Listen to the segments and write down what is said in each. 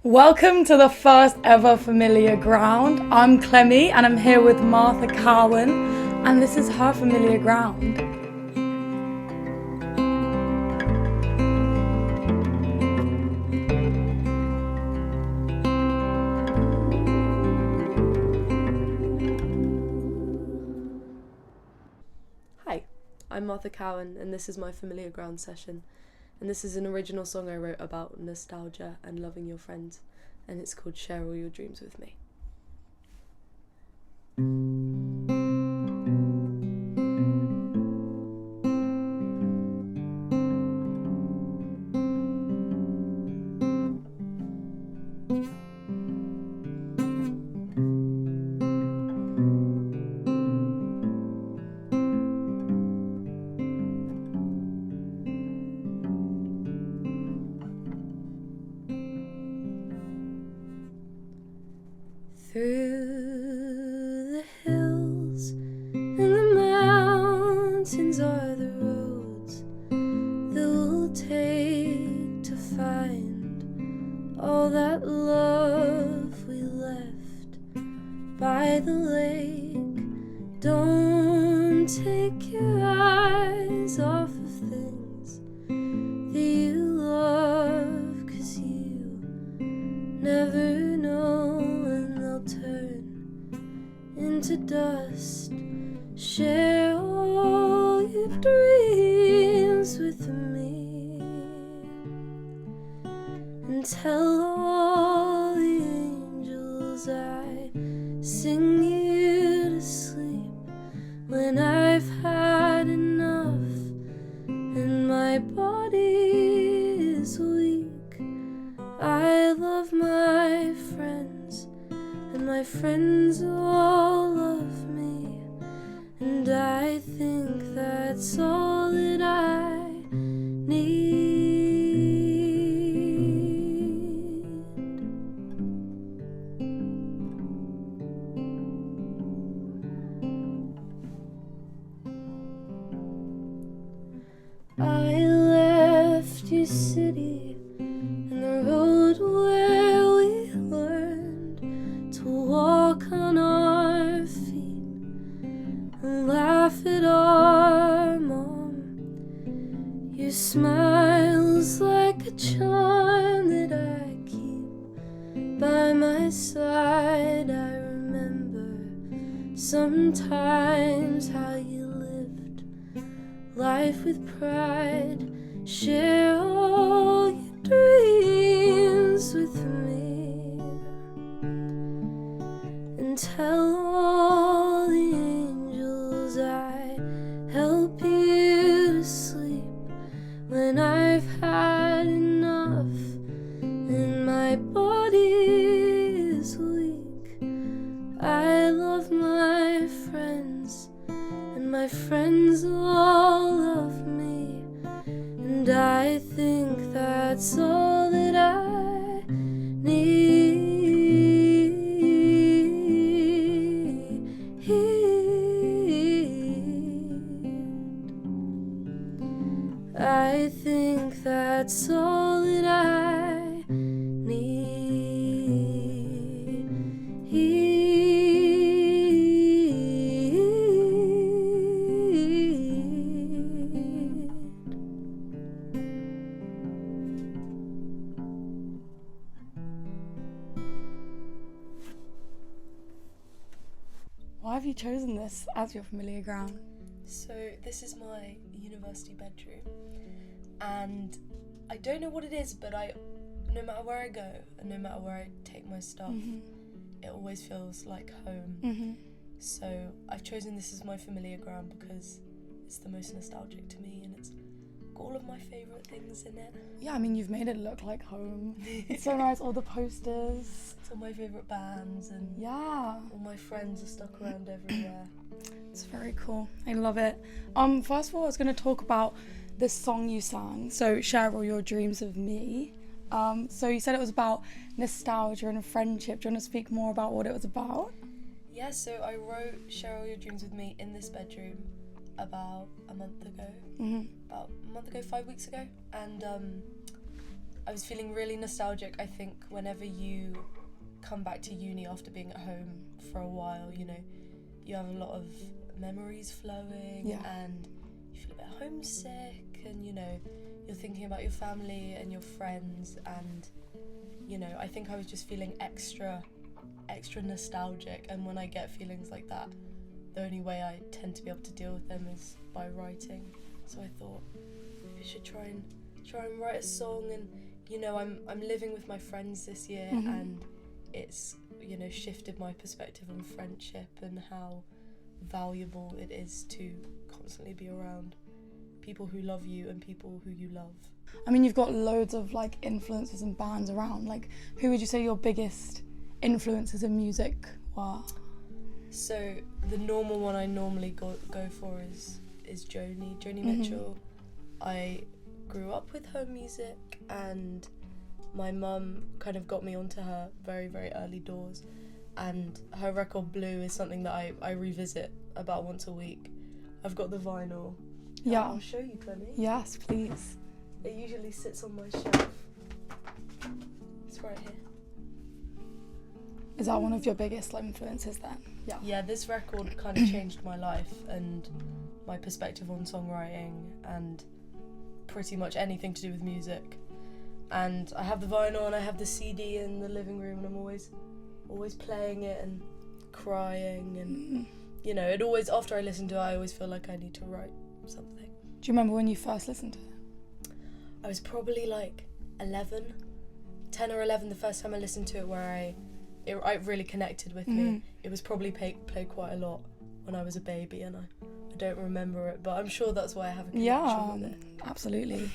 Welcome to the first ever Familiar Ground. I'm Clemmie and I'm here with Martha Cowan, and this is her Familiar Ground. Hi, I'm Martha Cowan and this is my Familiar Ground session. And this is an original song I wrote about nostalgia and loving your friends, and it's called Share All Your Dreams With Me. Through the hills and the mountains are the roads that we'll take to find all that love we left by the lake. Don't take your eyes off of things that you love, 'cause you never know turn into dust. Share all your dreams with me and tell all the angels I sing you to sleep when I've had enough and my body is weak. I love my friends and my friends all love me, and I think that's all that I need. I left your city and the road where we learned to walk on our feet and laugh at our mom. Your smile's like a charm that I keep by my side. I remember sometimes how you lived life with pride. Share all your dreams with me and tell all the angels I help you to sleep when I've had enough and my body is weak. I love my friends and my friends all love me, and I think that's all that I need. I think that's all that I need. Why have you chosen this as your Familiar Ground? So this is my university bedroom, and I don't know what it is, but no matter where I go and no matter where I take my stuff, it always feels like home. So I've chosen this as my Familiar Ground because it's the most nostalgic to me and it's got all of my favourite things in it. Yeah, I mean, you've made it look like home. It's so nice, all the posters. It's all my favourite bands and yeah, all my friends are stuck around everywhere. It's very cool. I love it. First of all, I was going to talk about this song you sang, so Share All Your Dreams With Me. So you said it was about nostalgia and friendship. Do you want to speak more about what it was about? Yeah, so I wrote Share All Your Dreams With Me in this bedroom about a month ago. About a month ago, 5 weeks ago. And I was feeling really nostalgic. I think whenever you come back to uni after being at home for a while, you know, you have a lot of memories flowing and you feel a bit homesick, and you know, you're thinking about your family and your friends, and you know, I think I was just feeling extra nostalgic, and when I get feelings like that, the only way I tend to be able to deal with them is by writing. So I thought I should try and write a song. And you know, I'm living with my friends this year, and it's, you know, shifted my perspective on friendship and how valuable it is to constantly be around people who love you and people who you love. I mean, you've got loads of like influences and bands around. Like, who would you say your biggest influences in music were? So the normal one I normally go for is Joni Mitchell. I grew up with her music, and my mum kind of got me onto her very, very early doors, and her record Blue is something that I revisit about once a week. I've got the vinyl. Yeah. I'll show you, Clemmie. Yes, please. It usually sits on my shelf. It's right here. Is that one of your biggest influences then? Yeah. Yeah, this record kind of changed my life and my perspective on songwriting and pretty much anything to do with music. And I have the vinyl and I have the CD in the living room, and I'm always playing it and crying, and you know, it always, after I listen to it, I always feel like I need to write something. Do you remember when you first listened to it? I was probably like 10 or 11 the first time I listened to it, where it really connected with me. It was probably played quite a lot when I was a baby, and I don't remember it, but I'm sure that's why I have a connection with it. Absolutely.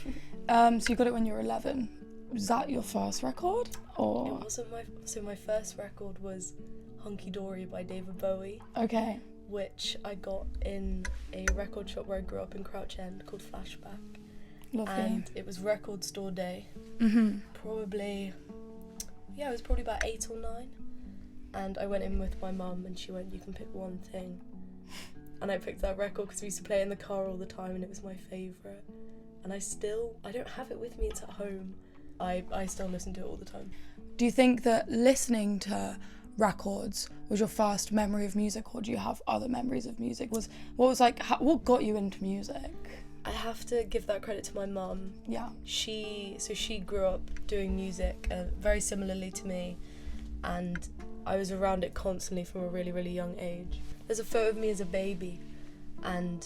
So you got it when you were 11. Was that your first record? Or It wasn't my first record was Hunky Dory by David Bowie. Okay. Which I got in a record shop where I grew up in Crouch End called Flashback. Lovely. And it was record store day. Probably, it was probably about 8 or 9. And I went in with my mum, and she went, "You can pick one thing." And I picked that record because we used to play it in the car all the time, and it was my favourite. And I don't have it with me, it's at home. I still listen to it all the time. Do you think that listening to records was your first memory of music, or do you have other memories of music? What got you into music? I have to give that credit to my mum. Yeah. She grew up doing music very similarly to me, and I was around it constantly from a really, really young age. There's a photo of me as a baby, and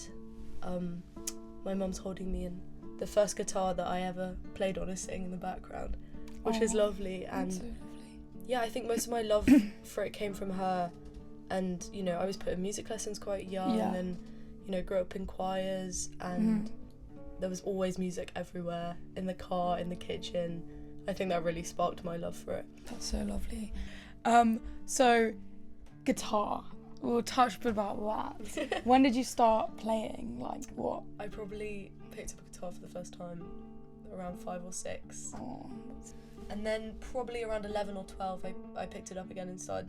my mum's holding me, and the first guitar that I ever played on is sitting in the background, which is lovely. And So lovely. yeah, I think most of my love for it came from her. And you know, I was put in music lessons quite young, and you know, grew up in choirs, and there was always music everywhere, in the car, in the kitchen. I think that really sparked my love for it. That's so lovely. So guitar, we'll touch a bit about that. When did you start playing? Like what? I probably picked up a guitar for the first time around 5 or 6. Oh. And then probably around 11 or 12 I picked it up again and started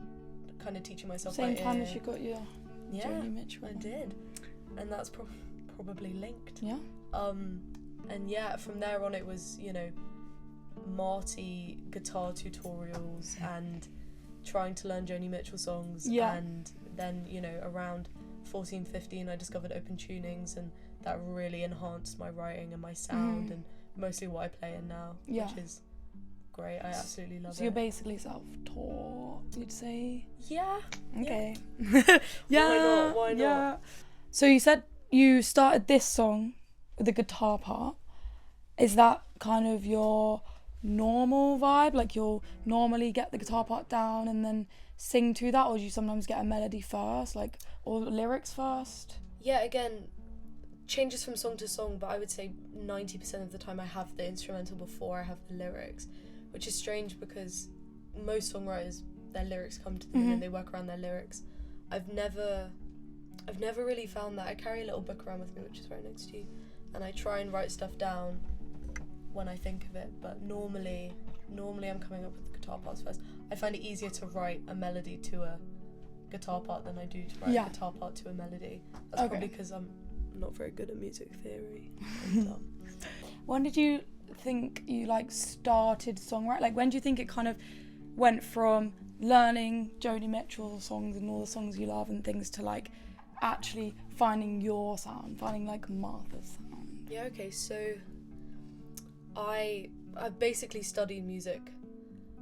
kind of teaching myself Same by time ear. as you got your Joni Mitchell. I did. And that's probably linked. Yeah. And yeah, from there on it was, you know, Marty guitar tutorials and trying to learn Joni Mitchell songs. Yeah. And then, you know, around 14, 15 I discovered open tunings, and that really enhanced my writing and my sound and mostly what I play in now, which is great. I absolutely love it. So you're basically self-taught, you'd say? Yeah. Okay. Yeah. Why not? Yeah. So you said you started this song with the guitar part. Is that kind of your normal vibe? Like you'll normally get the guitar part down and then sing to that, or do you sometimes get a melody first, like, or lyrics first? Yeah, again, changes from song to song, but I would say 90% of the time I have the instrumental before I have the lyrics, which is strange because most songwriters, their lyrics come to them and they work around their lyrics. I've never really found that. I carry a little book around with me, which is right next to you, and I try and write stuff down when I think of it, but normally I'm coming up with the guitar parts first. I find it easier to write a melody to a guitar part than I do to write a guitar part to a melody. That's probably because I'm not very good at music theory. When did you think you like started songwriting? Like, when do you think it kind of went from learning Joni Mitchell songs and all the songs you love and things to like actually finding your sound, finding like Martha's sound? Yeah, okay, so I basically studied music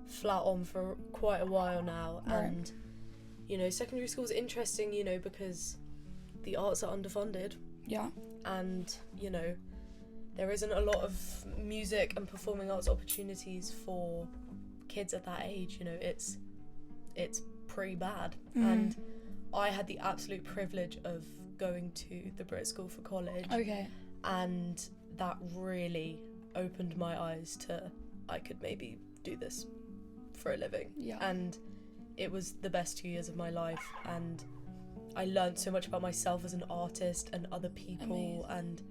flat on for quite a while now, Right. and you know, secondary school is interesting, you know, because the arts are underfunded, Yeah. and you know, there isn't a lot of music and performing arts opportunities for kids at that age. You know, it's pretty bad. And I had the absolute privilege of going to the Brit School for college, Okay. and that really opened my eyes to I could maybe do this for a living. Yeah. And it was the best 2 years of my life, and I learned so much about myself as an artist and other people. Amazing. And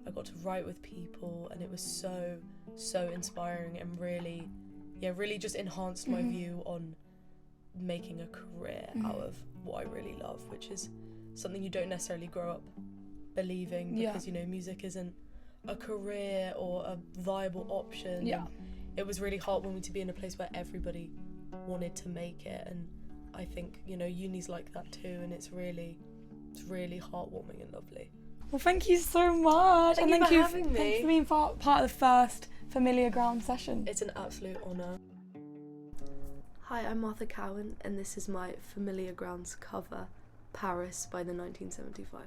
I got to write with people, and it was so inspiring, and really just enhanced my view on making a career out of what I really love, which is something you don't necessarily grow up believing, because you know, music isn't a career or a viable option. Yeah. And it was really heartwarming to be in a place where everybody wanted to make it, and I think, you know, uni's like that too, and it's really heartwarming and lovely. Well, thank you so much. Thank you for having me. Thank you for being part of the first Familiar Ground session. It's an absolute honour. Hi, I'm Martha Cowan, and this is my Familiar Grounds cover, Paris by the 1975.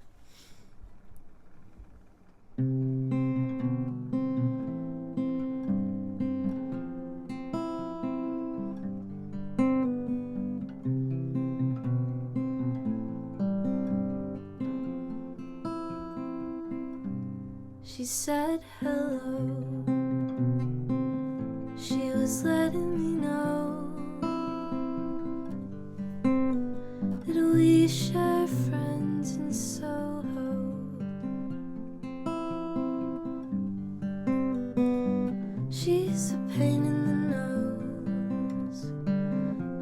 She said hello. She was letting me know that we share friends in Soho. She's a pain in the nose.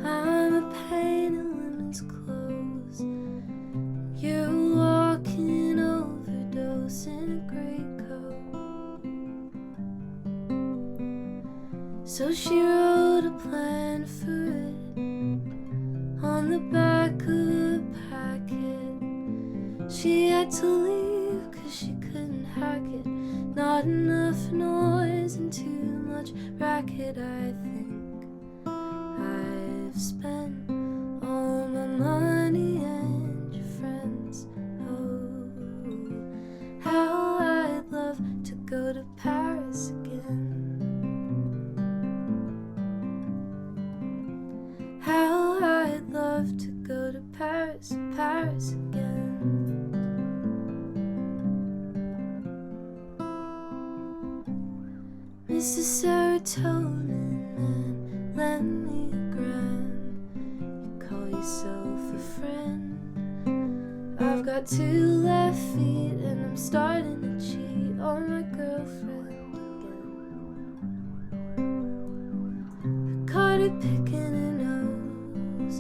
I'm a pain in women's clothes. You're a walking overdose in a greatcoat. So she wrote a plan for it on the back of a packet. She had to leave 'cause she couldn't hack it. Not enough noise and too much racket. I think I've spent all my money and your friends. Oh, how I'd love to go to Paris again. How I'd love to go to Paris, Paris again. Mr. Serotonin Man, lend me a gram. You call yourself a friend. I've got 2 left feet and I'm starting to cheat on my girlfriend again. I caught her picking her nose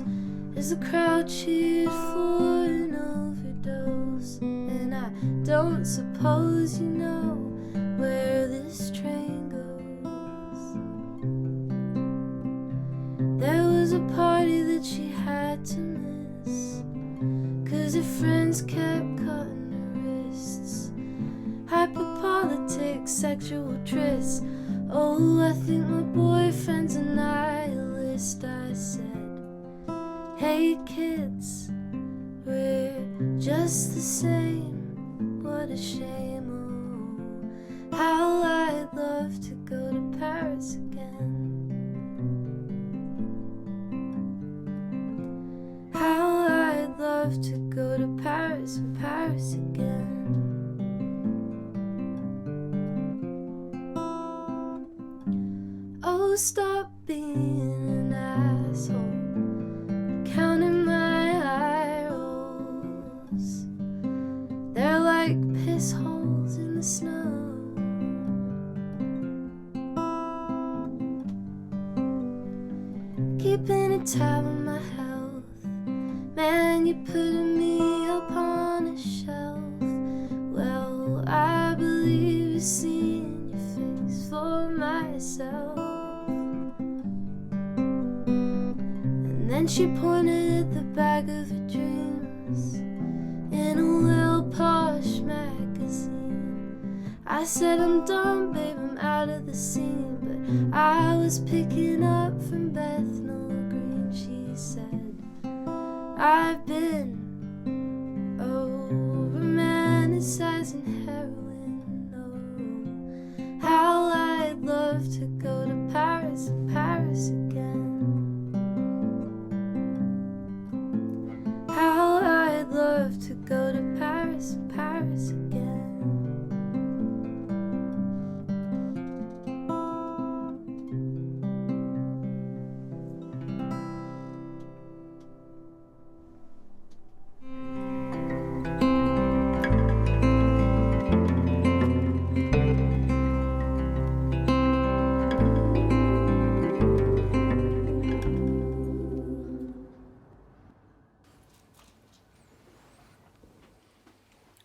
as the crowd cheered for an overdose. And I don't suppose you know where this train goes. There was a party that she had to miss 'cause her friends kept cutting her wrists. Hyperpolitics, sexual trysts. Oh, I think my boyfriend's a nihilist. I said, hey kids, we're just the same. What a shame. Oh, how I'd love to go to Paris again. How I'd love to go to Paris and Paris again. Oh, stop being an asshole, counting my eye rolls. They're like piss holes in the snow. Keeping a tab on my health. Man, you're putting me up on a shelf. Well, I believe you're seeing your face for myself. And then she pointed at the back of her dreams in a little posh magazine. I said, I'm done, babe, I'm out of the scene. But I was picking up from Bethnal Green. She said, I've been romanticizing heroin. Oh, how I'd love to go to Paris, Paris again. How I'd love to go to Paris, Paris again.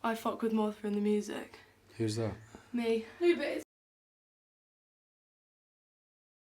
I fuck with Martha in the music. Who's that? Me. No, but